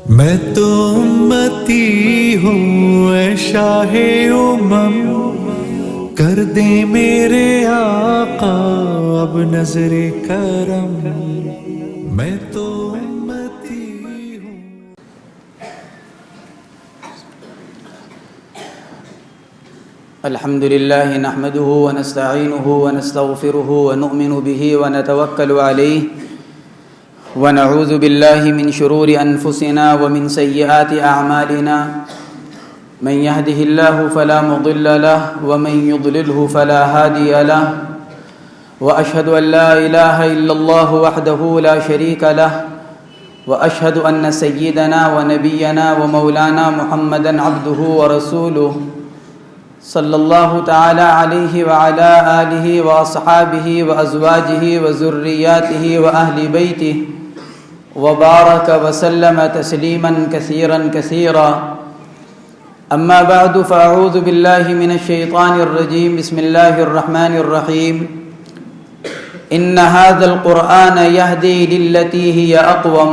میں تو امتی ہوں اے شاہ امم، کر دے میرے آقا اب نظر کرم، میں تو امتی ہوں۔ الحمد لله نحمده ونستعينه ونستغفره ونؤمن به ونتوكل عليه ونعوذ بالله من شرور أنفسنا ومن سيئات أعمالنا، من يهده الله فلا مضل له ومن يضلله فلا هادي له، وأشهد أن لا إله إلا الله وحده لا شريك له، وأشهد أن سيدنا ونبينا ومولانا محمدا عبده ورسوله صلی اللہ تعالی علیہ وعلى آلہ وأصحابہ وأزواجہ وذریاتہ وأہل بیتہ وبارک وسلم تسلیما کثیرا کثیرا، اما بعد فاعوذ باللہ من الشیطان الرجیم، بسم اللہ الرحمن الرحیم۔ ان هذا القرآن يهدي للتي هي أقوم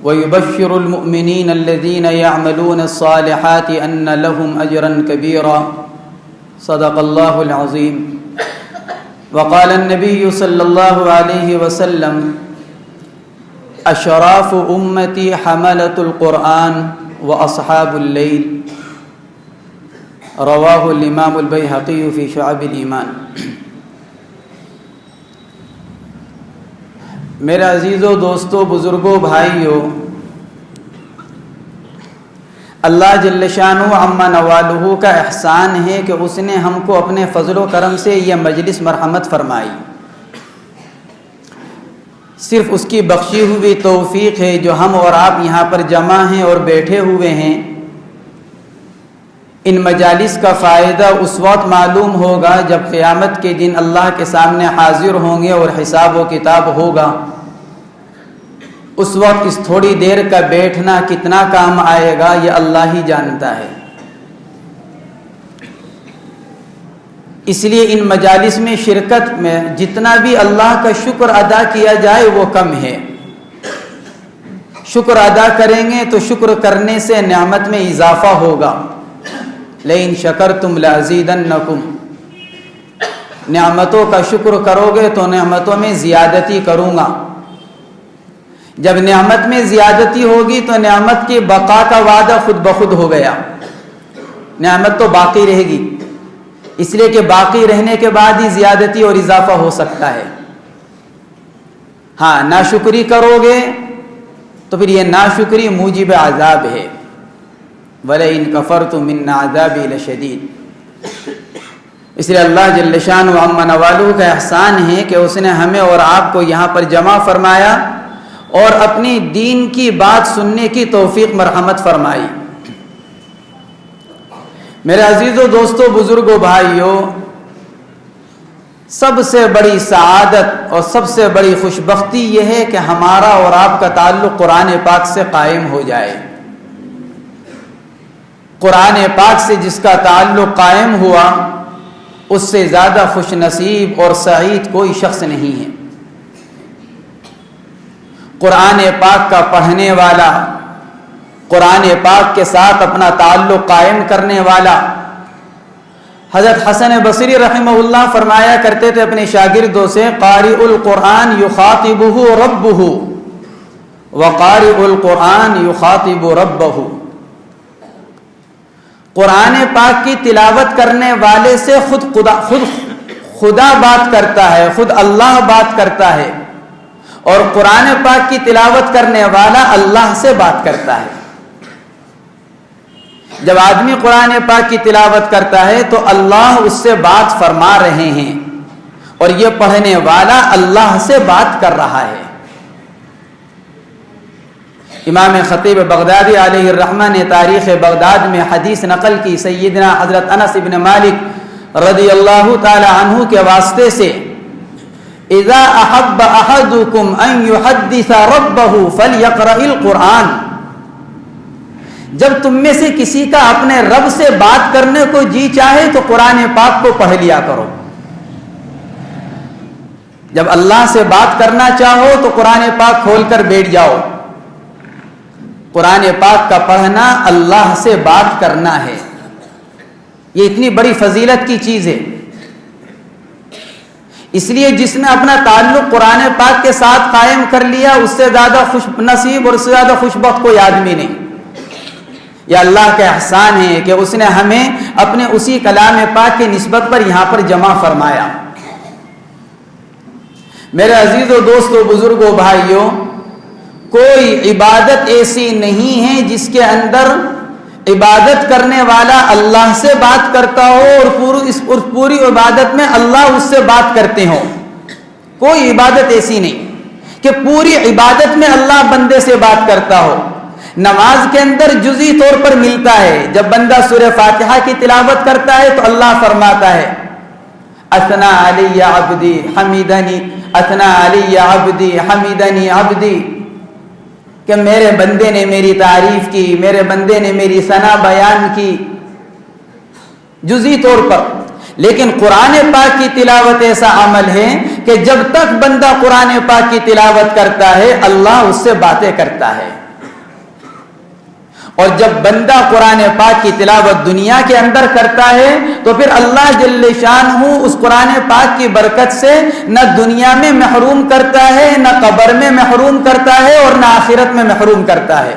ويبشر المؤمنين الذين يعملون الصالحات أن لهم أجرا كبيرا، صدق الله العظيم۔ وقال النبي صلى الله عليه وسلم: أشراف أمتي حملة القرآن وأصحاب الليل، رواه الإمام البيهقي في شعب الإيمان۔ میرے عزیزو، دوستو، بزرگو، بھائیو، اللہ جل شانہ عما نوالہ کا احسان ہے کہ اس نے ہم کو اپنے فضل و کرم سے یہ مجلس مرحمت فرمائی۔ صرف اس کی بخشی ہوئی توفیق ہے جو ہم اور آپ یہاں پر جمع ہیں اور بیٹھے ہوئے ہیں۔ ان مجالس کا فائدہ اس وقت معلوم ہوگا جب قیامت کے دن اللہ کے سامنے حاضر ہوں گے اور حساب و کتاب ہوگا۔ اس وقت اس تھوڑی دیر کا بیٹھنا کتنا کام آئے گا یہ اللہ ہی جانتا ہے۔ اس لیے ان مجالس میں شرکت میں جتنا بھی اللہ کا شکر ادا کیا جائے وہ کم ہے۔ شکر ادا کریں گے تو شکر کرنے سے نعمت میں اضافہ ہوگا۔ لئن شکرتم لازیدنکم، نعمتوں کا شکر کرو گے تو نعمتوں میں زیادتی کروں گا۔ جب نعمت میں زیادتی ہوگی تو نعمت کی بقا کا وعدہ خود بخود ہو گیا، نعمت تو باقی رہے گی، اس لیے کہ باقی رہنے کے بعد ہی زیادتی اور اضافہ ہو سکتا ہے۔ ہاں، ناشکری کرو گے تو پھر یہ ناشکری موجب عذاب ہے۔ وَلَئِن كَفَرْتُمْ مِنَّ عَذَابِي لَشَدِيدٌ۔ اس لیے اللہ جل شانہ عما نوالہ کا احسان ہے کہ اس نے ہمیں اور آپ کو یہاں پر جمع فرمایا اور اپنی دین کی بات سننے کی توفیق مرحمت فرمائی۔ میرے عزیزو، دوستو، بزرگو، بھائیو، سب سے بڑی سعادت اور سب سے بڑی خوشبختی یہ ہے کہ ہمارا اور آپ کا تعلق قرآن پاک سے قائم ہو جائے۔ قرآن پاک سے جس کا تعلق قائم ہوا اس سے زیادہ خوش نصیب اور سعید کوئی شخص نہیں ہے۔ قرآن پاک کا پڑھنے والا، قرآن پاک کے ساتھ اپنا تعلق قائم کرنے والا، حضرت حسن بصری رحمہ اللہ فرمایا کرتے تھے اپنے شاگردوں سے: قارئ القرآن یخاطبہ ربہ وقارئ القرآن یخاطب ربہ۔ قرآن پاک کی تلاوت کرنے والے سے خود خدا بات کرتا ہے، خود اللہ بات کرتا ہے، اور قرآن پاک کی تلاوت کرنے والا اللہ سے بات کرتا ہے۔ جب آدمی قرآن پاک کی تلاوت کرتا ہے تو اللہ اس سے بات فرما رہے ہیں اور یہ پڑھنے والا اللہ سے بات کر رہا ہے۔ امام خطیب بغدادی علیہ الرحمہ نے تاریخ بغداد میں حدیث نقل کی سیدنا حضرت انس بن مالک رضی اللہ تعالی عنہ کے واسطے سے: اذا احب احدکم ان یحدث ربہ فلیقرأ القرآن۔ جب تم میں سے کسی کا اپنے رب سے بات کرنے کو جی چاہے تو قرآن پاک کو پڑھ لیا کرو۔ جب اللہ سے بات کرنا چاہو تو قرآن پاک کھول کر بیٹھ جاؤ۔ قرآن پاک کا پڑھنا اللہ سے بات کرنا ہے. یہ اتنی بڑی فضیلت کی چیز ہے. اس لیے جس نے اپنا تعلق قرآن پاک کے ساتھ قائم کر لیا اس سے زیادہ خوش نصیب اور اس سے زیادہ خوش بخت کوئی آدمی نہیں. یہ اللہ کا احسان ہے کہ اس نے ہمیں اپنے اسی کلام پاک کی نسبت پر یہاں پر جمع فرمایا. میرے عزیزوں، دوستوں، بزرگوں، بھائیوں، کوئی عبادت ایسی نہیں ہے جس کے اندر عبادت کرنے والا اللہ سے بات کرتا ہو اور پوری عبادت میں اللہ اس سے بات کرتے ہوں. کوئی عبادت ایسی نہیں کہ پوری عبادت میں اللہ بندے سے بات کرتا ہو. نماز کے اندر جزئی طور پر ملتا ہے. جب بندہ سورہ فاتحہ کی تلاوت کرتا ہے تو اللہ فرماتا ہے اثنا علی عبدی حمیدنی، اثنا علی عبدی حمیدنی عبدی، کہ میرے بندے نے میری تعریف کی، میرے بندے نے میری ثنا بیان کی، جزئی طور پر. لیکن قرآن پاک کی تلاوت ایسا عمل ہے کہ جب تک بندہ قرآن پاک کی تلاوت کرتا ہے اللہ اس سے باتیں کرتا ہے. اور جب بندہ قرآن پاک کی تلاوت دنیا کے اندر کرتا ہے تو پھر اللہ جل شانہ اس قرآن پاک کی برکت سے نہ دنیا میں محروم کرتا ہے، نہ قبر میں محروم کرتا ہے اور نہ آخرت میں محروم کرتا ہے.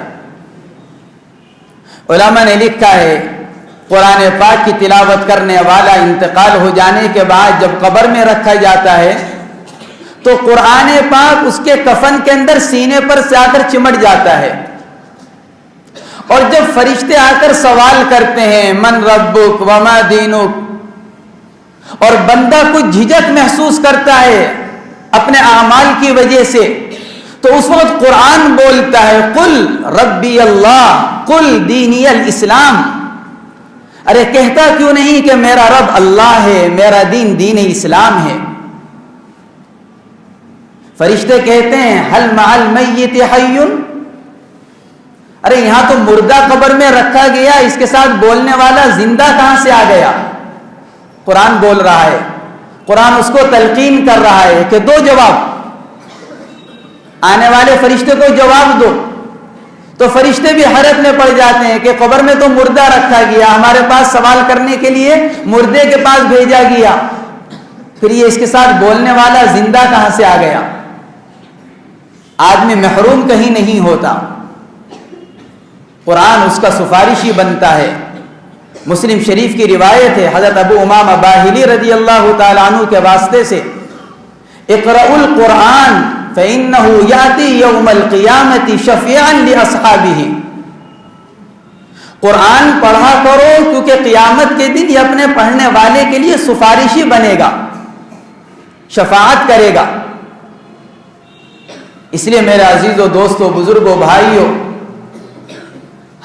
علماء نے لکھا ہے قرآن پاک کی تلاوت کرنے والا انتقال ہو جانے کے بعد جب قبر میں رکھا جاتا ہے تو قرآن پاک اس کے کفن کے اندر سینے پر سے آ کر چمٹ جاتا ہے. اور جب فرشتے آ کر سوال کرتے ہیں من ربک وما دینک، اور بندہ کچھ جھجک محسوس کرتا ہے اپنے اعمال کی وجہ سے، تو اس وقت قرآن بولتا ہے قل ربی اللہ قل دینی الاسلام. ارے کہتا کیوں نہیں کہ میرا رب اللہ ہے، میرا دین دین اسلام ہے. فرشتے کہتے ہیں حل مع المیت حی، ارے یہاں تو مردہ قبر میں رکھا گیا، اس کے ساتھ بولنے والا زندہ کہاں سے آ گیا؟ قرآن بول رہا ہے، قرآن اس کو تلقین کر رہا ہے کہ دو جواب، آنے والے فرشتے کو جواب دو. تو فرشتے بھی حیرت میں پڑ جاتے ہیں کہ قبر میں تو مردہ رکھا گیا، ہمارے پاس سوال کرنے کے لیے مردے کے پاس بھیجا گیا، پھر یہ اس کے ساتھ بولنے والا زندہ کہاں سے آ گیا؟ آدمی محروم کہیں نہیں ہوتا، قرآن اس کا سفارشی بنتا ہے. مسلم شریف کی روایت ہے حضرت ابو امامہ باہلی رضی اللہ تعالیٰ عنہ کے واسطے سے اقرأوا القرآن فإنه یأتی یوم القیامة شفیعا لأصحابہ، قرآن پڑھا کرو کیونکہ قیامت کے دن یہ اپنے پڑھنے والے کے لیے سفارشی بنے گا، شفاعت کرے گا. اس لیے میرے عزیزوں، دوستوں، بزرگوں، بھائیوں،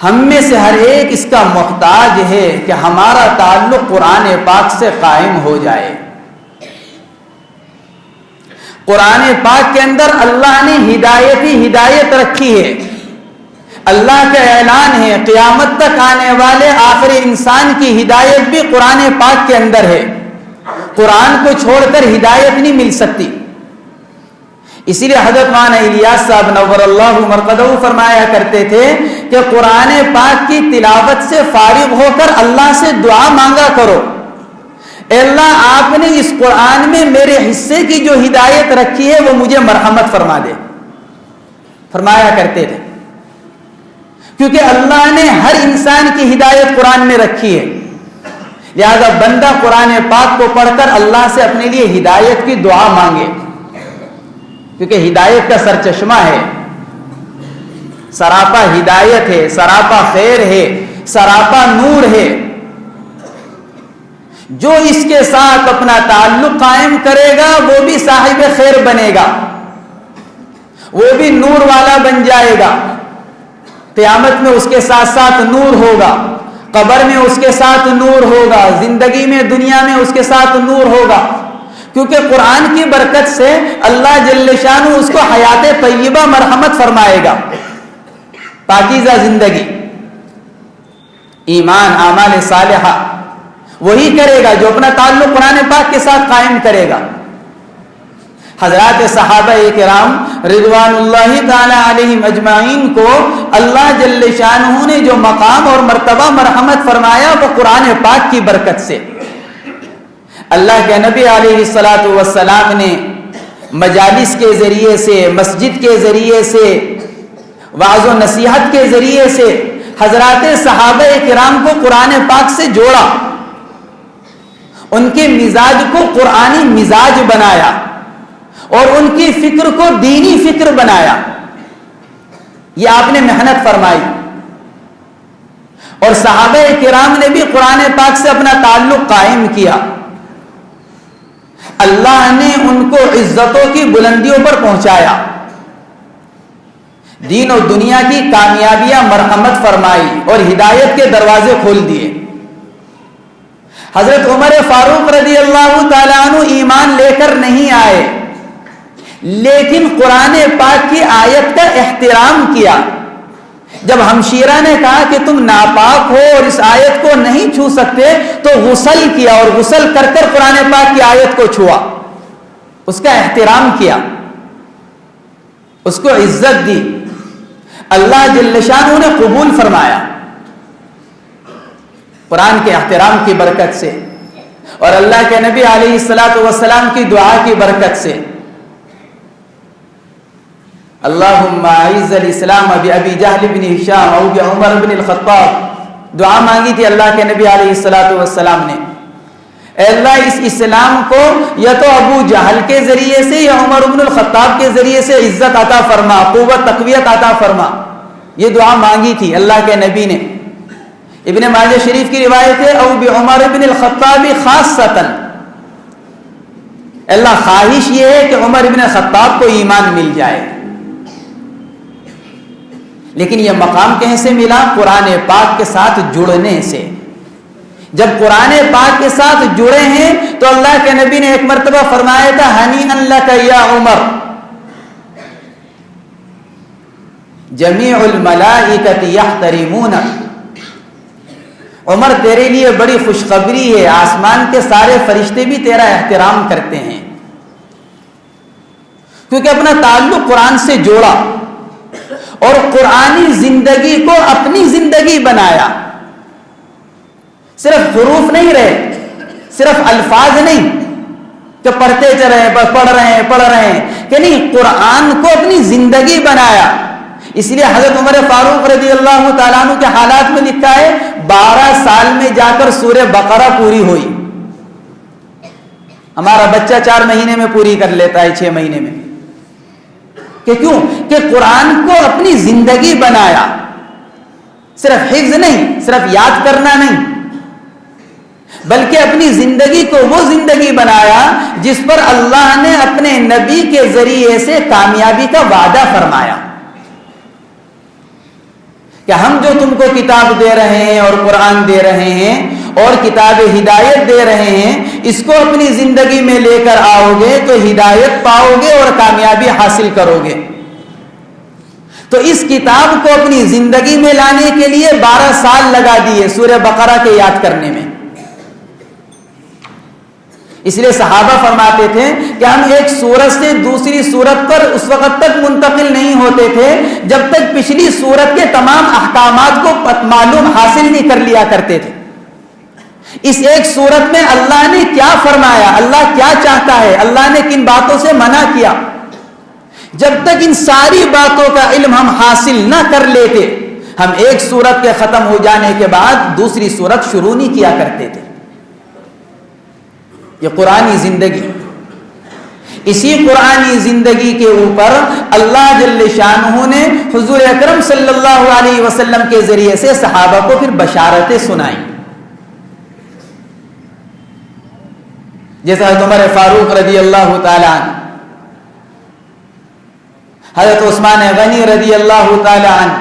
ہم میں سے ہر ایک اس کا محتاج ہے کہ ہمارا تعلق قرآن پاک سے قائم ہو جائے. قرآن پاک کے اندر اللہ نے ہدایت ہی ہدایت رکھی ہے. اللہ کا اعلان ہے قیامت تک آنے والے آخری انسان کی ہدایت بھی قرآن پاک کے اندر ہے. قرآن کو چھوڑ کر ہدایت نہیں مل سکتی. اسی لیے حضرت مولانا الیاس صاحب نور اللہ مرقدہ فرمایا کرتے تھے کہ قرآن پاک کی تلاوت سے فارغ ہو کر اللہ سے دعا مانگا کرو، اے اللہ آپ نے اس قرآن میں میرے حصے کی جو ہدایت رکھی ہے وہ مجھے مرحمت فرما دے. فرمایا کرتے تھے کیونکہ اللہ نے ہر انسان کی ہدایت قرآن میں رکھی ہے، لہذا بندہ قرآن پاک کو پڑھ کر اللہ سے اپنے لیے ہدایت کی دعا مانگے، کیونکہ ہدایت کا سرچشمہ ہے، سراپا ہدایت ہے، سراپا خیر ہے، سراپا نور ہے. جو اس کے ساتھ اپنا تعلق قائم کرے گا وہ بھی صاحب خیر بنے گا، وہ بھی نور والا بن جائے گا. قیامت میں اس کے ساتھ ساتھ نور ہوگا، قبر میں اس کے ساتھ نور ہوگا، زندگی میں دنیا میں اس کے ساتھ نور ہوگا، کیونکہ قرآن کی برکت سے اللہ جل شانہ اس کو حیات طیبہ مرحمت فرمائے گا، پاکیزہ زندگی، ایمان، اعمال صالحہ وہی کرے گا جو اپنا تعلق قرآن پاک کے ساتھ قائم کرے گا. حضرات صحابہ کرام رضوان اللہ تعالی علیہم اجمعین کو اللہ جل شانہ نے جو مقام اور مرتبہ مرحمت فرمایا وہ قرآن پاک کی برکت سے۔ اللہ کے نبی علیہ الصلاۃ والسلام نے مجالس کے ذریعے سے، مسجد کے ذریعے سے، وعظ و نصیحت کے ذریعے سے حضرات صحابہ کرام کو قرآن پاک سے جوڑا، ان کے مزاج کو قرآنی مزاج بنایا اور ان کی فکر کو دینی فکر بنایا۔ یہ آپ نے محنت فرمائی، اور صحابہ کرام نے بھی قرآن پاک سے اپنا تعلق قائم کیا۔ اللہ نے ان کو عزتوں کی بلندیوں پر پہنچایا، دین اور دنیا کی کامیابیاں مرحمت فرمائی اور ہدایت کے دروازے کھول دیے۔ حضرت عمر فاروق رضی اللہ تعالیٰ عنہ ایمان لے کر نہیں آئے، لیکن قرآن پاک کی آیت کا احترام کیا۔ جب ہمشیرہ نے کہا کہ تم ناپاک ہو اور اس آیت کو نہیں چھو سکتے، تو غسل کیا اور غسل کر کر قرآن پاک کی آیت کو چھوا، اس کا احترام کیا، اس کو عزت دی۔ اللہ جل شانہ نے قبول فرمایا قرآن کے احترام کی برکت سے اور اللہ کے نبی علیہ الصلاۃ والسلام کی دعا کی برکت سے۔ اللہم اعز الاسلام بابی جہل بن ہشام او بعمر بن الخطاب، دعا مانگی تھی اللہ کے نبی علیہ الصلاۃ والسلام نے، اے اللہ اس اسلام کو یا تو ابو جہل کے ذریعے سے یا عمر بن الخطاب کے ذریعے سے عزت عطا فرما، قوت تقویت عطا فرما۔ یہ دعا مانگی تھی اللہ کے نبی نے۔ ابن ماجہ شریف کی روایت ہے او بعمر بن الخطاب خاصتاً، اللہ خواہش یہ ہے کہ عمر بن الخطاب کو ایمان مل جائے۔ لیکن یہ مقام کہیں سے ملا؟ قرآن پاک کے ساتھ جڑنے سے۔ جب قرآن پاک کے ساتھ جڑے ہیں تو اللہ کے نبی نے ایک مرتبہ فرمایا تھا ہنیئا لک یا عمر، جمیع الملائکۃ یحترمونک، عمر تیرے لیے بڑی خوشخبری ہے، آسمان کے سارے فرشتے بھی تیرا احترام کرتے ہیں، کیونکہ اپنا تعلق قرآن سے جوڑا اور قرآنی زندگی کو اپنی زندگی بنایا۔ صرف حروف نہیں رہے، صرف الفاظ نہیں کہ پڑھتے چل رہے ہیں، پڑھ رہے ہیں کہ نہیں، قرآن کو اپنی زندگی بنایا۔ اس لیے حضرت عمر فاروق رضی اللہ تعالیٰ عنہ کے حالات میں لکھا ہے 12 سال میں جا کر سورہ بقرہ پوری ہوئی۔ ہمارا بچہ 4 مہینے میں پوری کر لیتا ہے، 6 مہینے میں، کہ کیوں؟ کہ قرآن کو اپنی زندگی بنایا، صرف حفظ نہیں، صرف یاد کرنا نہیں، بلکہ اپنی زندگی کو وہ زندگی بنایا جس پر اللہ نے اپنے نبی کے ذریعے سے کامیابی کا وعدہ فرمایا کہ ہم جو تم کو کتاب دے رہے ہیں اور قرآن دے رہے ہیں اور کتاب ہدایت دے رہے ہیں، اس کو اپنی زندگی میں لے کر آؤ گے تو ہدایت پاؤ گے اور کامیابی حاصل کرو گے۔ تو اس کتاب کو اپنی زندگی میں لانے کے لیے 12 سال لگا دیے سورہ بقرہ کے یاد کرنے میں۔ اس لیے صحابہ فرماتے تھے کہ ہم ایک سورت سے دوسری سورت پر اس وقت تک منتقل نہیں ہوتے تھے جب تک پچھلی سورت کے تمام احکامات کو معلوم حاصل نہیں کر لیا کرتے تھے۔ اس ایک سورت میں اللہ نے کیا فرمایا، اللہ کیا چاہتا ہے، اللہ نے کن باتوں سے منع کیا، جب تک ان ساری باتوں کا علم ہم حاصل نہ کر لیتے، ہم ایک سورت کے ختم ہو جانے کے بعد دوسری سورت شروع نہیں کیا کرتے تھے۔ یہ قرآنی زندگی، اسی قرآنی زندگی کے اوپر اللہ جل شانہ نے حضور اکرم صلی اللہ علیہ وسلم کے ذریعے سے صحابہ کو پھر بشارتیں سنائیں، جیسا حضرت عمر فاروق رضی اللہ تعالی عنہ، حضرت عثمان غنی رضی اللہ تعالی عنہ،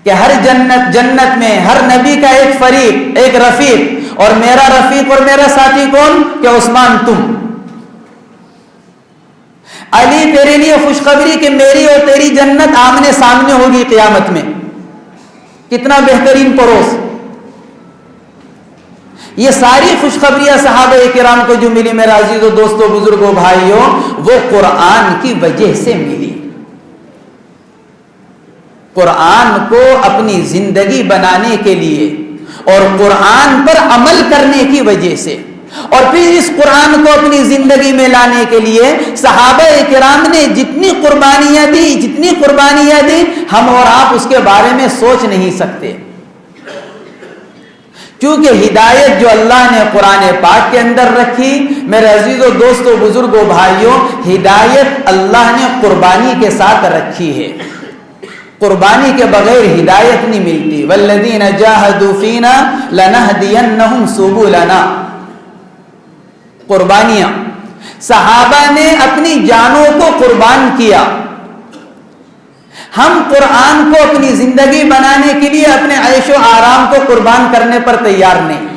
کہ ہر جنت میں ہر نبی کا ایک فریق، ایک رفیق، اور میرا رفیق اور میرا ساتھی کون؟ کہ عثمان تم۔ علی تیرے لیے خوشخبری کہ میری اور تیری جنت آمنے سامنے ہوگی قیامت میں۔ کتنا بہترین پڑوس، یہ ساری خوشخبریاں صحابہ کرام کو جو ملی میرے عزیزو دوستو بزرگوں بھائیوں، وہ قرآن کی وجہ سے ملی، قرآن کو اپنی زندگی بنانے کے لیے اور قرآن پر عمل کرنے کی وجہ سے، اور پھر اس قرآن کو اپنی زندگی میں لانے کے لیے صحابہ کرام نے جتنی قربانیاں دی ہم اور آپ اس کے بارے میں سوچ نہیں سکتے، کیونکہ ہدایت جو اللہ نے قرآن پاک کے اندر رکھی میرے عزیزو دوستو بزرگوں بھائیوں، ہدایت اللہ نے قربانی کے ساتھ رکھی ہے، قربانی کے بغیر ہدایت نہیں ملتی، والذین جاہدوا فینا لنہدینہم سبلنا۔ قربانیاں، صحابہ نے اپنی جانوں کو قربان کیا، ہم قرآن کو اپنی زندگی بنانے کے لیے اپنے عیش و آرام کو قربان کرنے پر تیار نہیں۔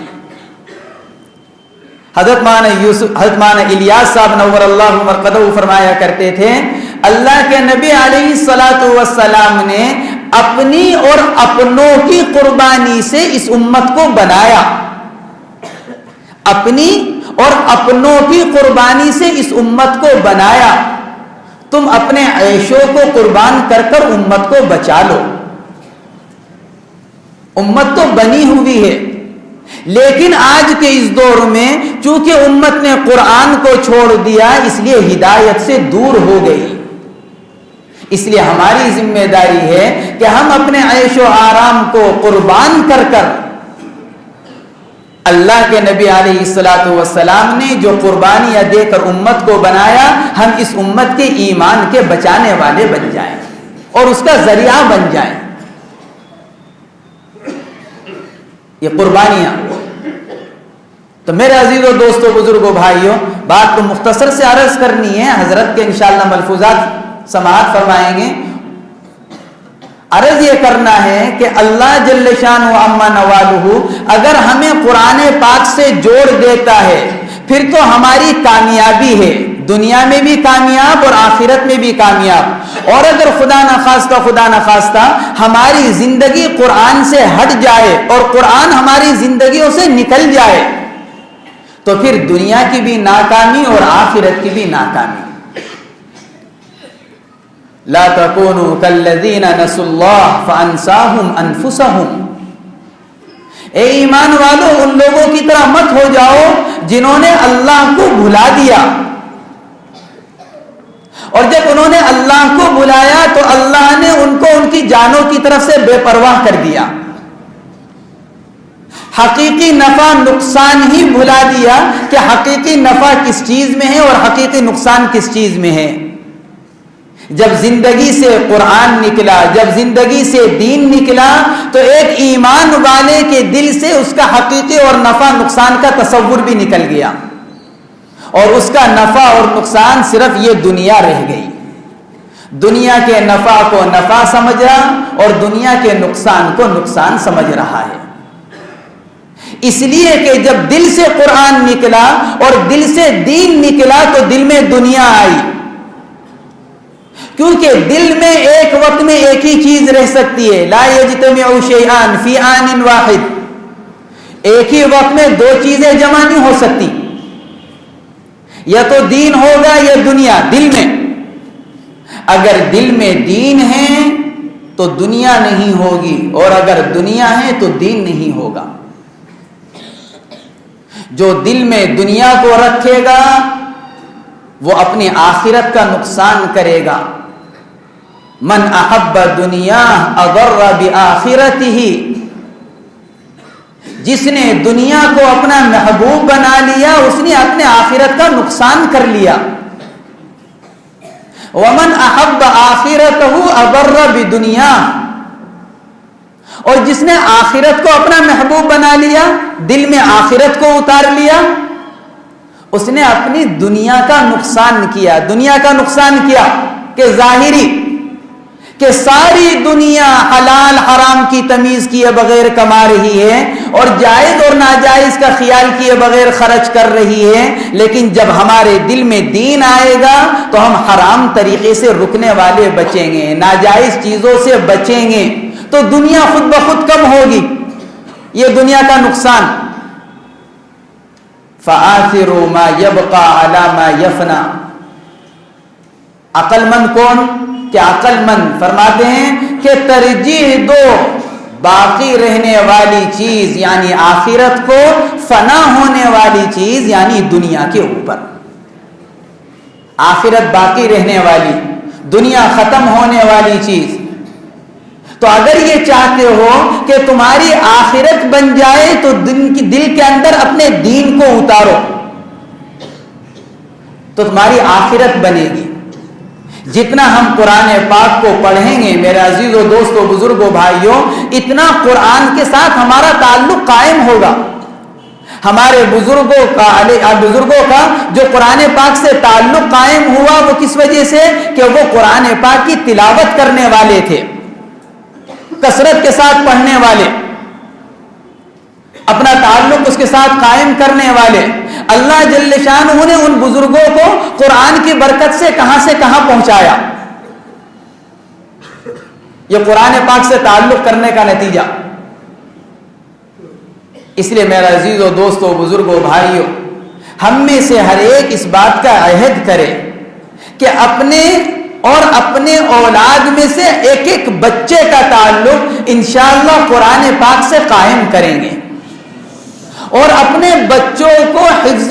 حضرت مولانا الیاس صاحب نور اللہ مرقدہ فرمایا کرتے تھے، اللہ کے نبی علیہ الصلاۃ والسلام نے اپنی اور اپنوں کی قربانی سے اس امت کو بنایا، اپنی اور اپنوں کی قربانی سے اس امت کو بنایا، تم اپنے عیشوں کو قربان کر کر امت کو بچا لو۔ امت تو بنی ہوئی ہے، لیکن آج کے اس دور میں چونکہ امت نے قرآن کو چھوڑ دیا اس لیے ہدایت سے دور ہو گئی، اس لیے ہماری ذمہ داری ہے کہ ہم اپنے عیش و آرام کو قربان کر کر اللہ کے نبی علیہ الصلاۃ والسلام نے جو قربانیاں دے کر امت کو بنایا، ہم اس امت کے ایمان کے بچانے والے بن جائیں اور اس کا ذریعہ بن جائیں۔ یہ قربانیاں تو میرے عزیزو دوستو بزرگوں بھائیوں، بات تو مختصر سے عرض کرنی ہے، حضرت کے انشاءاللہ ملفوظات سماعت فرمائیں گے۔ عرض یہ کرنا ہے کہ اللہ جل شانہ و عما نوالہ اگر ہمیں قرآن پاک سے جوڑ دیتا ہے پھر تو ہماری کامیابی ہے، دنیا میں بھی کامیاب اور آخرت میں بھی کامیاب، اور اگر خدا نخواستہ ہماری زندگی قرآن سے ہٹ جائے اور قرآن ہماری زندگیوں سے نکل جائے تو پھر دنیا کی بھی ناکامی اور آخرت کی بھی ناکامی۔ لا تکونوا کالذین نسوا اللہ فانساہم انفسہم، اے ایمان والو ان لوگوں کی طرح مت ہو جاؤ جنہوں نے اللہ کو بھلا دیا، اور جب انہوں نے اللہ کو بلایا تو اللہ نے ان کو ان کی جانوں کی طرف سے بے پرواہ کر دیا، حقیقی نفع نقصان ہی بھلا دیا کہ حقیقی نفع کس چیز میں ہے اور حقیقی نقصان کس چیز میں ہے۔ جب زندگی سے قرآن نکلا، جب زندگی سے دین نکلا تو ایک ایمان والے کے دل سے اس کا حقیقی اور نفع نقصان کا تصور بھی نکل گیا، اور اس کا نفع اور نقصان صرف یہ دنیا رہ گئی، دنیا کے نفع کو نفع سمجھ رہا اور دنیا کے نقصان کو نقصان سمجھ رہا ہے۔ اس لیے کہ جب دل سے قرآن نکلا اور دل سے دین نکلا تو دل میں دنیا آئی، کیونکہ دل میں ایک وقت میں ایک ہی چیز رہ سکتی ہے، لا یجتمع شیئان فی آن واحد، ایک ہی وقت میں دو چیزیں جمع نہیں ہو سکتی، یا تو دین ہوگا یا دنیا۔ دل میں اگر دل میں دین ہے تو دنیا نہیں ہوگی، اور اگر دنیا ہے تو دین نہیں ہوگا۔ جو دل میں دنیا کو رکھے گا وہ اپنی آخرت کا نقصان کرے گا۔ من احب دنیا اضر بآخرتہ، جس نے دنیا کو اپنا محبوب بنا لیا اس نے اپنے آخرت کا نقصان کر لیا۔ ومن احب آخرتہ اضر بدنیا، اور جس نے آخرت کو اپنا محبوب بنا لیا، دل میں آخرت کو اتار لیا، اس نے اپنی دنیا کا نقصان کیا۔ دنیا کا نقصان کیا کہ ظاہری کہ ساری دنیا حلال حرام کی تمیز کیے بغیر کما رہی ہے اور جائز اور ناجائز کا خیال کیے بغیر خرچ کر رہی ہے، لیکن جب ہمارے دل میں دین آئے گا تو ہم حرام طریقے سے رکنے والے بچیں گے، ناجائز چیزوں سے بچیں گے، تو دنیا خود بخود کم ہوگی۔ یہ دنیا کا نقصان۔ فآثروا ما يبقى على ما يفنى. عقل مند کون؟ کہ عقل مند فرماتے ہیں کہ ترجیح دو باقی رہنے والی چیز یعنی آخرت کو فنا ہونے والی چیز یعنی دنیا کے اوپر. آخرت باقی رہنے والی، دنیا ختم ہونے والی چیز. تو اگر یہ چاہتے ہو کہ تمہاری آخرت بن جائے تو دل کے اندر اپنے دین کو اتارو تو تمہاری آخرت بنے گی. جتنا ہم قرآن پاک کو پڑھیں گے میرے عزیزوں دوستوں بزرگوں بھائیوں، اتنا قرآن کے ساتھ ہمارا تعلق قائم ہوگا. ہمارے بزرگوں کا جو قرآن پاک سے تعلق قائم ہوا وہ کس وجہ سے؟ کہ وہ قرآن پاک کی تلاوت کرنے والے تھے، کثرت کے ساتھ پڑھنے والے، اپنا تعلق اس کے ساتھ قائم کرنے والے. اللہ جل شانہ نے ان بزرگوں کو قرآن کی برکت سے کہاں پہنچایا. یہ قرآن پاک سے تعلق کرنے کا نتیجہ. اس لیے میرا عزیزوں دوستوں بزرگوں بھائیوں، ہم میں سے ہر ایک اس بات کا عہد کرے کہ اپنے اور اپنے اولاد میں سے ایک ایک بچے کا تعلق انشاءاللہ قرآن پاک سے قائم کریں گے اور اپنے بچوں کو حفظ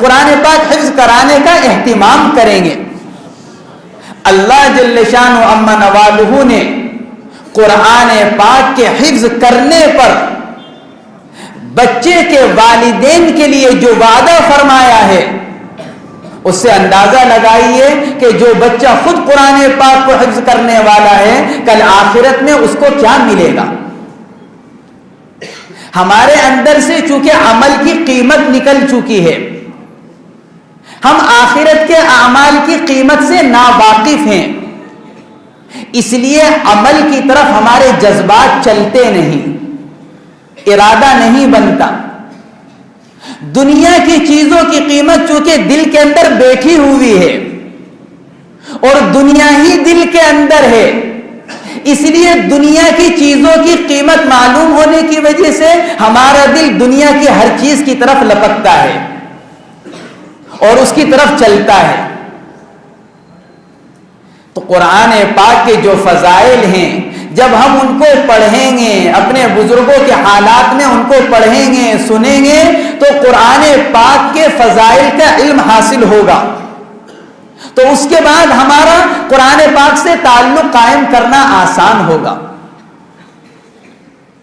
قرآن پاک حفظ کرانے کا اہتمام کریں گے. اللہ جل شانہ عما نوالہ نے قرآن پاک کے حفظ کرنے پر بچے کے والدین کے لیے جو وعدہ فرمایا ہے اس سے اندازہ لگائیے کہ جو بچہ خود قرآن پاک کو حفظ کرنے والا ہے کل آخرت میں اس کو کیا ملے گا. ہمارے اندر سے چونکہ عمل کی قیمت نکل چکی ہے، ہم آخرت کے اعمال کی قیمت سے ناواقف ہیں، اس لیے عمل کی طرف ہمارے جذبات چلتے نہیں، ارادہ نہیں بنتا. دنیا کی چیزوں کی قیمت چونکہ دل کے اندر بیٹھی ہوئی ہے اور دنیا ہی دل کے اندر ہے، اس لیے دنیا کی چیزوں کی قیمت معلوم ہونے کی وجہ سے ہمارا دل دنیا کی ہر چیز کی طرف لپکتا ہے اور اس کی طرف چلتا ہے. تو قرآن پاک کے جو فضائل ہیں جب ہم ان کو پڑھیں گے، اپنے بزرگوں کے حالات میں ان کو پڑھیں گے سنیں گے تو قرآن پاک کے فضائل کا علم حاصل ہوگا. تو اس کے بعد ہمارا قرآن پاک سے تعلق قائم کرنا آسان ہوگا.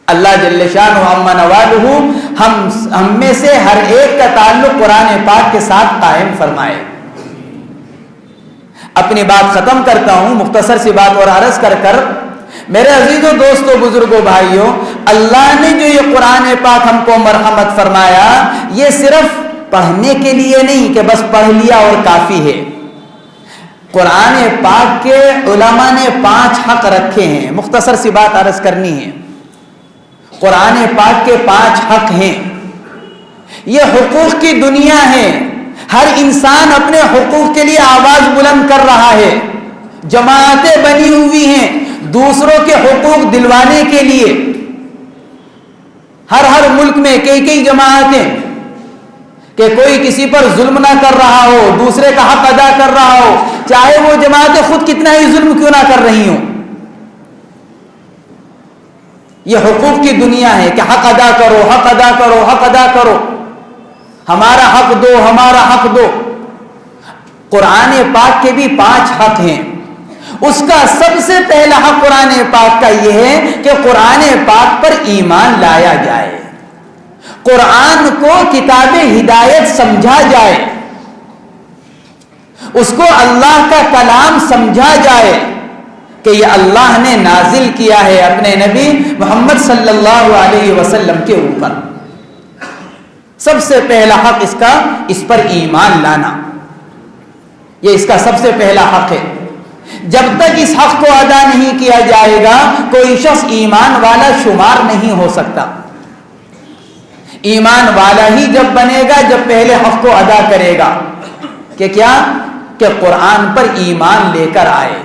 اللہ جل شانہ عما نوالہ ہم میں سے ہر ایک کا تعلق قرآن پاک کے ساتھ قائم فرمائے. اپنی بات ختم کرتا ہوں مختصر سی بات اور عرض کر میرے عزیزوں دوستوں بزرگوں بھائیوں، اللہ نے جو یہ قرآن پاک ہم کو مرحمت فرمایا یہ صرف پڑھنے کے لیے نہیں کہ بس پڑھ لیا اور کافی ہے. قرآن پاک کے علماء نے 5 حق رکھے ہیں، مختصر سی بات عرض کرنی ہے. قرآن پاک کے 5 حق ہیں. یہ حقوق کی دنیا ہے، ہر انسان اپنے حقوق کے لیے آواز بلند کر رہا ہے. جماعتیں بنی ہوئی ہیں دوسروں کے حقوق دلوانے کے لیے. ہر ملک میں کئی جماعتیں کہ کوئی کسی پر ظلم نہ کر رہا ہو، دوسرے کا حق ادا کر رہا ہو، چاہے وہ جماعتیں خود کتنا ہی ظلم کیوں نہ کر رہی ہوں. یہ حقوق کی دنیا ہے کہ حق ادا کرو، حق ادا کرو، حق ادا کرو، ہمارا حق دو، ہمارا حق دو. قرآن پاک کے بھی 5 حق ہیں. اس کا سب سے پہلا حق قرآن پاک کا یہ ہے کہ قرآن پاک پر ایمان لایا جائے، قرآن کو کتاب ہدایت سمجھا جائے، اس کو اللہ کا کلام سمجھا جائے کہ یہ اللہ نے نازل کیا ہے اپنے نبی محمد صلی اللہ علیہ وسلم کے اوپر. سب سے پہلا حق اس پر ایمان لانا، یہ اس کا سب سے پہلا حق ہے. جب تک اس حق کو ادا نہیں کیا جائے گا کوئی شخص ایمان والا شمار نہیں ہو سکتا. ایمان والا ہی جب بنے گا جب پہلے حق کو ادا کرے گا کہ کیا؟ کہ قرآن پر ایمان لے کر آئے.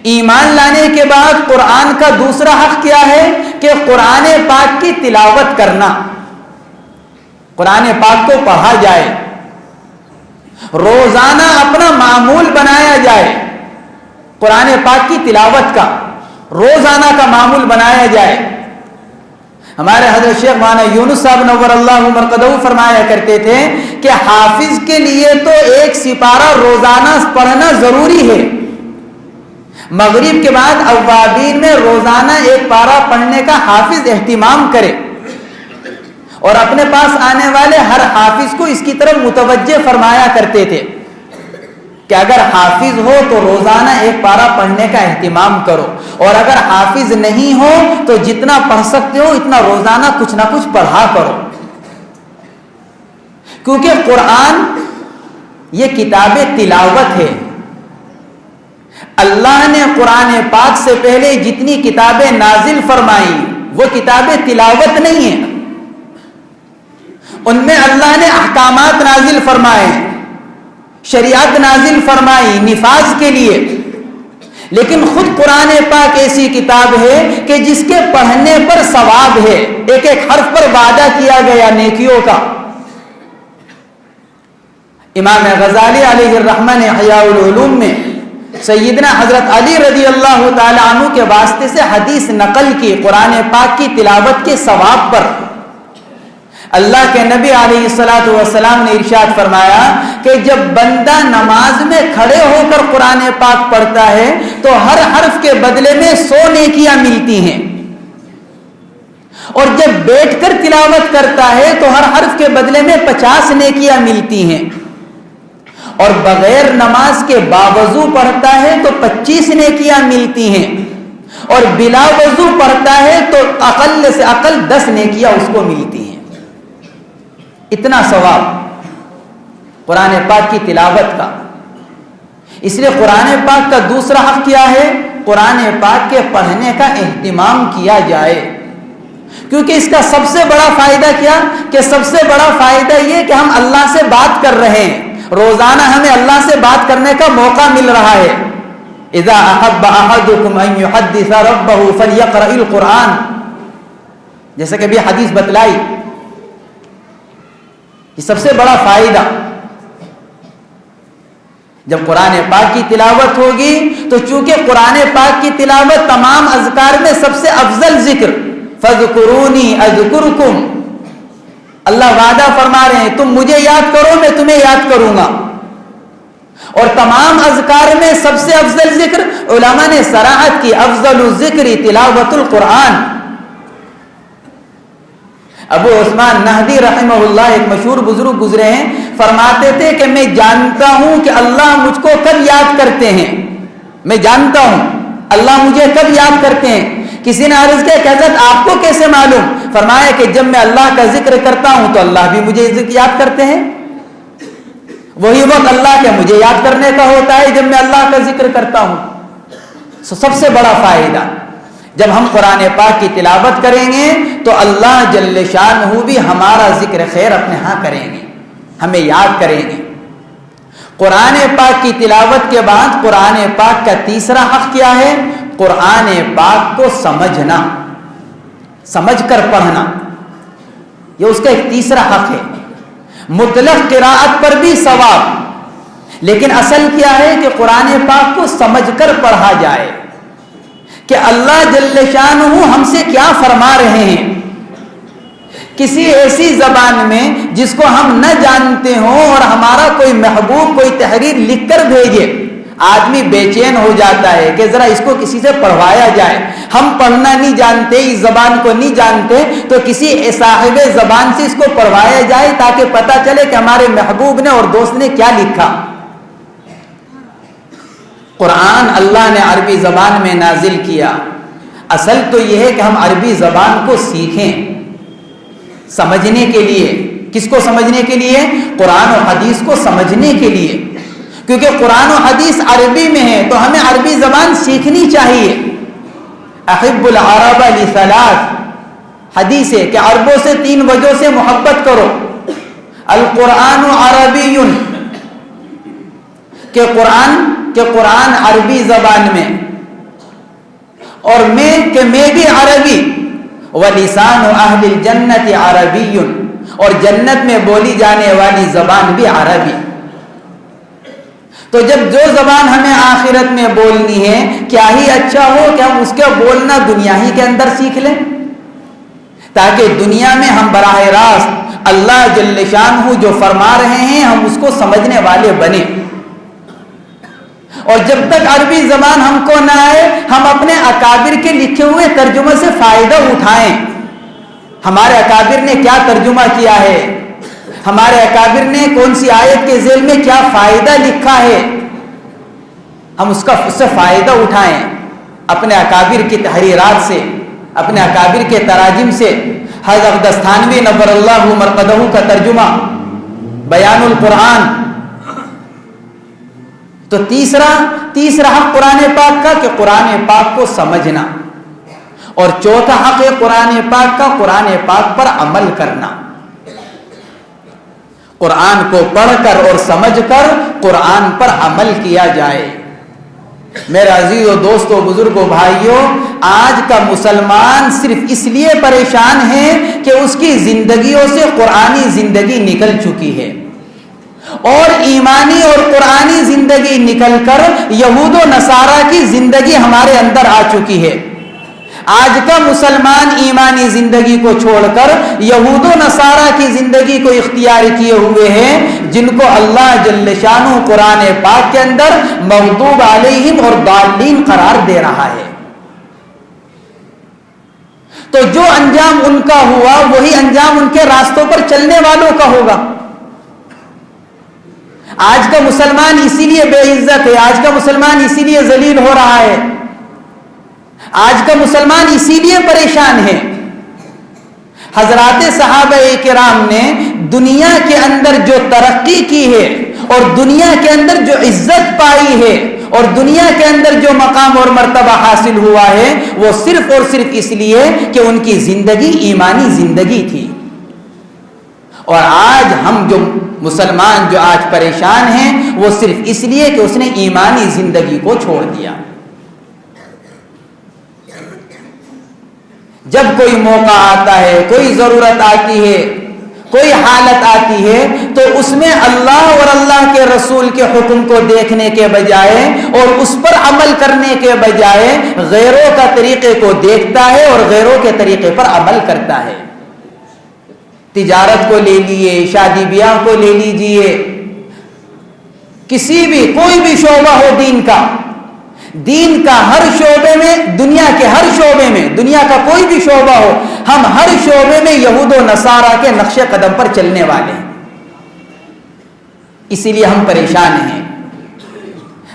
ایمان لانے کے بعد قرآن کا دوسرا حق کیا ہے کہ قرآن پاک کی تلاوت کرنا. قرآن پاک کو پڑھا جائے، روزانہ اپنا معمول بنایا جائے، قرآن پاک کی تلاوت کا روزانہ کا معمول بنایا جائے۔ ہمارے حضرت شیخ مولانا یونس صاحب نور اللہ مرقدہ فرمایا کرتے تھے کہ حافظ کے لیے تو ایک سپارہ روزانہ پڑھنا ضروری ہے، مغرب کے بعد اوابین میں روزانہ ایک پارہ پڑھنے کا حافظ اہتمام کرے، اور اپنے پاس آنے والے ہر حافظ کو اس کی طرف متوجہ فرمایا کرتے تھے کہ اگر حافظ ہو تو روزانہ ایک پارہ پڑھنے کا اہتمام کرو، اور اگر حافظ نہیں ہو تو جتنا پڑھ سکتے ہو اتنا روزانہ کچھ نہ کچھ پڑھا کرو، کیونکہ قرآن یہ کتاب تلاوت ہے۔ اللہ نے قرآن پاک سے پہلے جتنی کتابیں نازل فرمائی وہ کتابیں تلاوت نہیں ہیں، ان میں اللہ نے احکامات نازل فرمائے، شریعت نازل فرمائی نفاذ کے لیے، لیکن خود قرآن پاک ایسی کتاب ہے کہ جس کے پڑھنے پر ثواب ہے، ایک ایک حرف پر وعدہ کیا گیا نیکیوں کا۔ امام غزالی علیہ الرحمہ نے احیاء العلوم میں سیدنا حضرت علی رضی اللہ تعالی عنہ کے واسطے سے حدیث نقل کی قرآن پاک کی تلاوت کے ثواب پر۔ اللہ کے نبی علیہ الصلوۃ والسلام نے ارشاد فرمایا کہ جب بندہ نماز میں کھڑے ہو کر قرآن پاک پڑھتا ہے تو ہر حرف کے بدلے میں 100 نیکیاں ملتی ہیں، اور جب بیٹھ کر تلاوت کرتا ہے تو ہر حرف کے بدلے میں 50 نیکیاں ملتی ہیں، اور بغیر نماز کے باوضو پڑھتا ہے تو 25 نیکیاں ملتی ہیں، اور بلا وضو پڑھتا ہے تو اقل سے اقل 10 نیکیاں اس کو ملتی ہیں۔ اتنا ثواب قرآن پاک کی تلاوت کا۔ اس لیے قرآن پاک کا دوسرا حق کیا ہے؟ قرآن پاک کے پڑھنے کا اہتمام کیا جائے، کیونکہ اس کا سب سے بڑا فائدہ کیا کہ سب سے بڑا فائدہ یہ کہ ہم اللہ سے بات کر رہے ہیں، روزانہ ہمیں اللہ سے بات کرنے کا موقع مل رہا ہے۔ اذا احب احدکم ان یحدث ربہ فلیقرأ القرآن، جیسا کہ ابھی حدیث بتلائی، یہ سب سے بڑا فائدہ۔ جب قرآن پاک کی تلاوت ہوگی تو چونکہ قرآن پاک کی تلاوت تمام اذکار میں سب سے افضل ذکر، فاذکرونی اذکرکم، اللہ وعدہ فرما رہے ہیں تم مجھے یاد کرو میں تمہیں یاد کروں گا، اور تمام اذکار میں سب سے افضل ذکر علماء نے صراحت کی افضل الذکر تلاوت القرآن۔ ابو عثمان نہدی رحمہ اللہ ایک مشہور بزرگ گزرے ہیں، فرماتے تھے کہ میں جانتا ہوں کہ اللہ مجھ کو کب یاد کرتے ہیں، میں جانتا ہوں اللہ مجھے کب یاد کرتے ہیں۔ کسی نے عرض کیا کہ حضرت آپ کو کیسے معلوم؟ فرمایا کہ جب میں اللہ کا ذکر کرتا ہوں تو اللہ بھی مجھے یاد کرتے ہیں، وہی وقت اللہ کے مجھے یاد کرنے کا ہوتا ہے جب میں اللہ کا ذکر کرتا ہوں۔ سب سے بڑا فائدہ، جب ہم قرآن پاک کی تلاوت کریں گے تو اللہ جل شانہ بھی ہمارا ذکر خیر اپنے ہاں کریں گے، ہمیں یاد کریں گے۔ قرآن پاک کی تلاوت کے بعد قرآن پاک کا تیسرا حق کیا ہے؟ قرآن پاک کو سمجھنا، سمجھ کر پڑھنا، یہ اس کا ایک تیسرا حق ہے۔ مطلق قراءت پر بھی ثواب، لیکن اصل کیا ہے کہ قرآن پاک کو سمجھ کر پڑھا جائے کہ اللہ جل شانہ ہم سے کیا فرما رہے ہیں، کسی ایسی زبان میں جس کو ہم نہ جانتے ہوں اور ہمارا کوئی محبوب کوئی تحریر لکھ کر بھیجے، آدمی بے چین ہو جاتا ہے کہ ذرا اس کو کسی سے پڑھوایا جائے۔ ہم پڑھنا نہیں جانتے، اس زبان کو نہیں جانتے، تو کسی صاحب زبان سے اس کو پڑھوایا جائے تاکہ پتہ چلے کہ ہمارے محبوب نے اور دوست نے کیا لکھا۔ قرآن اللہ نے عربی زبان میں نازل کیا، اصل تو یہ ہے کہ ہم عربی زبان کو سیکھیں سمجھنے کے لیے۔ کس کو سمجھنے کے لیے؟ قرآن و حدیث کو سمجھنے کے لیے، کیونکہ قرآن و حدیث عربی میں ہے تو ہمیں عربی زبان سیکھنی چاہیے۔ احب العرب لثلاث، حدیث ہے کہ عربوں سے 3 وجہ سے محبت کرو۔ القرآن عربی، کہ قرآن عربی زبان میں، اور میں بھی عربی، ولسان اہل الجنت عربی، اور جنت میں بولی جانے والی زبان بھی عربی. تو جب جو زبان ہمیں آخرت میں بولنی ہے, کیا ہی اچھا ہو کہ ہم اس کا بولنا دنیا ہی کے اندر سیکھ لیں, تاکہ دنیا میں ہم براہ راست اللہ جل شانہ جو فرما رہے ہیں ہم اس کو سمجھنے والے بنے. اور جب تک عربی زبان ہم کو نہ آئے, ہم اپنے اکابر کے لکھے ہوئے ترجمے سے فائدہ اٹھائیں. ہمارے اکابر نے کیا ترجمہ کیا ہے, ہمارے اکابر نے کون سی آیت کے ذیل میں کیا فائدہ لکھا ہے, ہم اس سے فائدہ اٹھائیں. اپنے اکابر کی تحریرات سے, اپنے اکابر کے تراجم سے. حضرت دستانوی نور اللہ مرقدہ کا ترجمہ بیان القرآن. تو تیسرا حق قرآن پاک کا کہ قرآن پاک کو سمجھنا, اور چوتھا حق ہے قرآن پاک کا قرآن پاک پر عمل کرنا. قرآن کو پڑھ کر اور سمجھ کر قرآن پر عمل کیا جائے. میرے عزیزو دوستو بزرگو بھائیو, آج کا مسلمان صرف اس لیے پریشان ہے کہ اس کی زندگیوں سے قرآنی زندگی نکل چکی ہے, اور ایمانی اور قرآنی زندگی نکل کر یہود و نصارہ کی زندگی ہمارے اندر آ چکی ہے. آج کا مسلمان ایمانی زندگی کو چھوڑ کر یہود و نصارہ کی زندگی کو اختیار کیے ہوئے ہیں, جن کو اللہ جل شانہ قرآن پاک کے اندر مغضوب علیہم اور ضالین قرار دے رہا ہے. تو جو انجام ان کا ہوا وہی انجام ان کے راستوں پر چلنے والوں کا ہوگا. آج کا مسلمان اسی لیے بے عزت ہے, آج کا مسلمان اسی لیے ذلیل ہو رہا ہے, آج کا مسلمان اسی لیے پریشان ہے. حضرات صحابہ کرام نے دنیا کے اندر جو ترقی کی ہے اور دنیا کے اندر جو عزت پائی ہے اور دنیا کے اندر جو مقام اور مرتبہ حاصل ہوا ہے وہ صرف اور صرف اس لیے کہ ان کی زندگی ایمانی زندگی تھی. اور آج ہم جو مسلمان جو آج پریشان ہیں وہ صرف اس لیے کہ اس نے ایمانی زندگی کو چھوڑ دیا. جب کوئی موقع آتا ہے, کوئی ضرورت آتی ہے, کوئی حالت آتی ہے, تو اس میں اللہ اور اللہ کے رسول کے حکم کو دیکھنے کے بجائے اور اس پر عمل کرنے کے بجائے غیروں کا طریقے کو دیکھتا ہے اور غیروں کے طریقے پر عمل کرتا ہے. تجارت کو لے لیے, شادی بیاہ کو لے لیجئے, کسی بھی کوئی بھی شعبہ ہو دین کا ہر شعبے میں, دنیا کے ہر شعبے میں, دنیا کا کوئی بھی شعبہ ہو, ہم ہر شعبے میں یہود و نصارہ کے نقش قدم پر چلنے والے ہیں. اسی لیے ہم پریشان ہیں.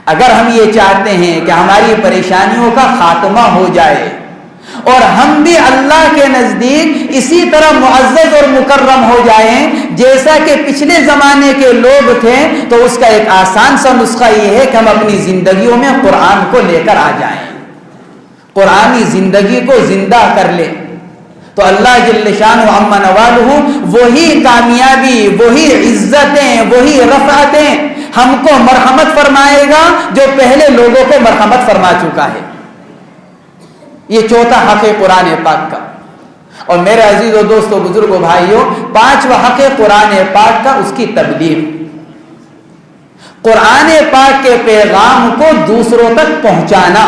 اگر ہم یہ چاہتے ہیں کہ ہماری پریشانیوں کا خاتمہ ہو جائے اور ہم بھی اللہ کے نزدیک اسی طرح معزز اور مکرم ہو جائیں جیسا کہ پچھلے زمانے کے لوگ تھے, تو اس کا ایک آسان سا نسخہ یہ ہے کہ ہم اپنی زندگیوں میں قرآن کو لے کر آ جائیں, قرآنی زندگی کو زندہ کر لیں. تو اللہ جل شانہ عما نوالہ وہی کامیابی, وہی عزتیں, وہی رفعتیں ہم کو مرحمت فرمائے گا جو پہلے لوگوں کو مرحمت فرما چکا ہے. یہ چوتھا حق ہے قرآن پاک کا. اور میرے عزیز و دوستو بزرگو بھائیو, پانچواں حق ہے قرآن پاک کا اس کی تبلیغ. قرآن پاک کے پیغام کو دوسروں تک پہنچانا.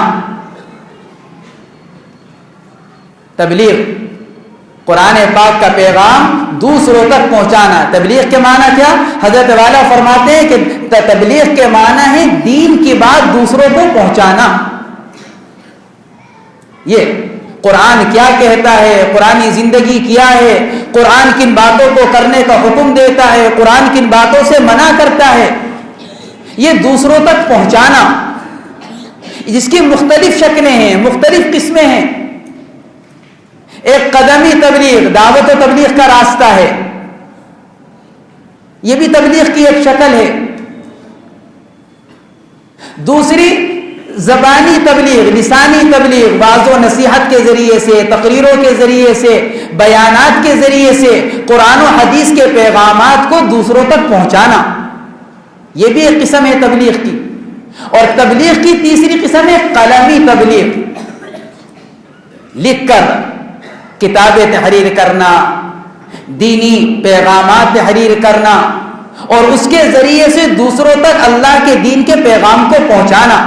تبلیغ, قرآن پاک کا پیغام دوسروں تک پہنچانا. تبلیغ کے معنی کیا؟ حضرت والا فرماتے ہیں کہ تبلیغ کے معنی ہے دین کی بات دوسروں کو پہنچانا. یہ قرآن کیا کہتا ہے, قرآنی زندگی کیا ہے, قرآن کن باتوں کو کرنے کا حکم دیتا ہے, قرآن کن باتوں سے منع کرتا ہے, یہ دوسروں تک پہنچانا, جس کی مختلف شکلیں ہیں, مختلف قسمیں ہیں. ایک قدمی تبلیغ, دعوت و تبلیغ کا راستہ ہے, یہ بھی تبلیغ کی ایک شکل ہے. دوسری زبانی تبلیغ, لسانی تبلیغ, واعظ و نصیحت کے ذریعے سے, تقریروں کے ذریعے سے, بیانات کے ذریعے سے قرآن و حدیث کے پیغامات کو دوسروں تک پہنچانا, یہ بھی ایک قسم ہے تبلیغ کی. اور تبلیغ کی تیسری قسم ہے قلمی تبلیغ, لکھ کر کتابیں تحریر کرنا, دینی پیغامات تحریر کرنا اور اس کے ذریعے سے دوسروں تک اللہ کے دین کے پیغام کو پہنچانا.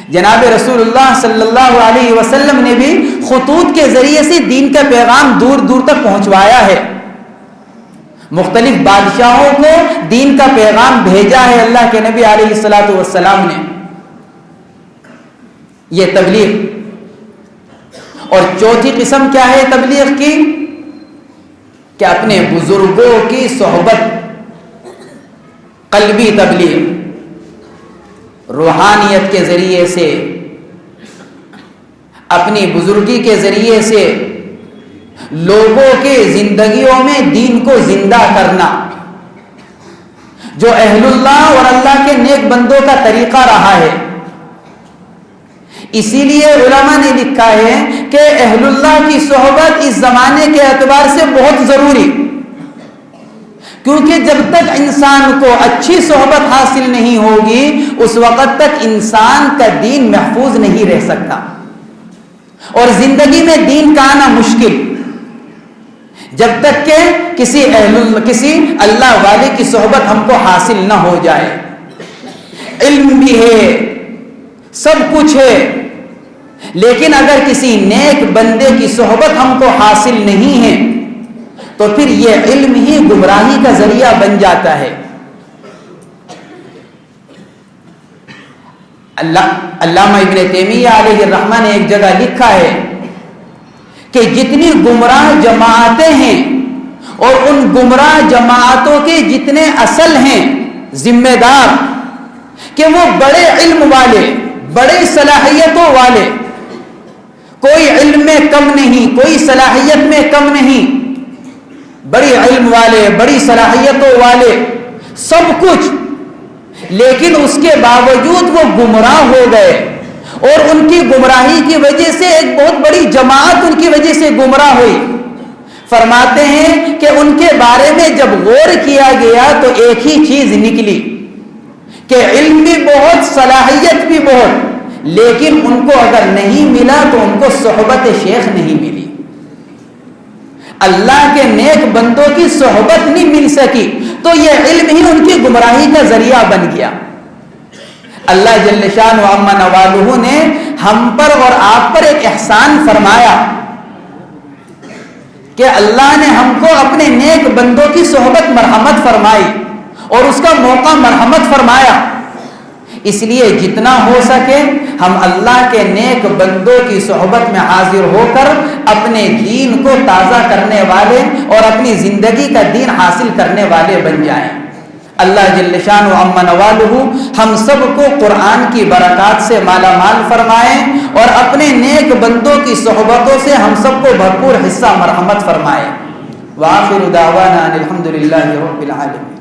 جناب رسول اللہ صلی اللہ علیہ وسلم نے بھی خطوط کے ذریعے سے دین کا پیغام دور دور تک پہنچوایا ہے. مختلف بادشاہوں کو دین کا پیغام بھیجا ہے اللہ کے نبی علیہ الصلوۃ والسلام نے. یہ تبلیغ. اور چوتھی قسم کیا ہے تبلیغ کی؟ کہ اپنے بزرگوں کی صحبت، قلبی تبلیغ، روحانیت کے ذریعے سے، اپنی بزرگی کے ذریعے سے لوگوں کے زندگیوں میں دین کو زندہ کرنا، جو اہل اللہ اور اللہ کے نیک بندوں کا طریقہ رہا ہے. اسی لیے علماء نے لکھا ہے کہ اہل اللہ کی صحبت اس زمانے کے اعتبار سے بہت ضروری، کیونکہ جب تک انسان کو اچھی صحبت حاصل نہیں ہوگی اس وقت تک انسان کا دین محفوظ نہیں رہ سکتا اور زندگی میں دین کا آنا مشکل. جب تک کہ کسی اللہ والے کی صحبت ہم کو حاصل نہ ہو جائے. علم بھی ہے، سب کچھ ہے، لیکن اگر کسی نیک بندے کی صحبت ہم کو حاصل نہیں ہے تو پھر یہ علم ہی گمراہی کا ذریعہ بن جاتا ہے. علامہ ابن تیمیہ علیہ الرحمہ نے ایک جگہ لکھا ہے کہ جتنی گمراہ جماعتیں ہیں اور ان گمراہ جماعتوں کے جتنے اصل ہیں ذمہ دار، کہ وہ بڑے علم والے، بڑے صلاحیتوں والے، کوئی علم میں کم نہیں، کوئی صلاحیت میں کم نہیں، بڑی علم والے، بڑی صلاحیتوں والے، سب کچھ، لیکن اس کے باوجود وہ گمراہ ہو گئے اور ان کی گمراہی کی وجہ سے ایک بہت بڑی جماعت ان کی وجہ سے گمراہ ہوئی. فرماتے ہیں کہ ان کے بارے میں جب غور کیا گیا تو ایک ہی چیز نکلی کہ علم بھی بہت، صلاحیت بھی بہت، لیکن ان کو اگر نہیں ملا تو ان کو صحبت شیخ نہیں ملی، اللہ کے نیک بندوں کی صحبت نہیں مل سکی، تو یہ علم ہی ان کی گمراہی کا ذریعہ بن گیا. اللہ جل شانہ و عم نوالہ نے ہم پر اور آپ پر ایک احسان فرمایا کہ اللہ نے ہم کو اپنے نیک بندوں کی صحبت مرحمت فرمائی اور اس کا موقع مرحمت فرمایا. اس لیے جتنا ہو سکے ہم اللہ کے نیک بندوں کی صحبت میں حاضر ہو کر اپنے دین کو تازہ کرنے والے اور اپنی زندگی کا دین حاصل کرنے والے بن جائیں. اللہ جل شانہ و عم نوالہ ہم سب کو قرآن کی برکات سے مالا مال فرمائیں اور اپنے نیک بندوں کی صحبتوں سے ہم سب کو بھرپور حصہ مرحمت فرمائے. وآخر دعوانا ان الحمد للہ رب العالمین.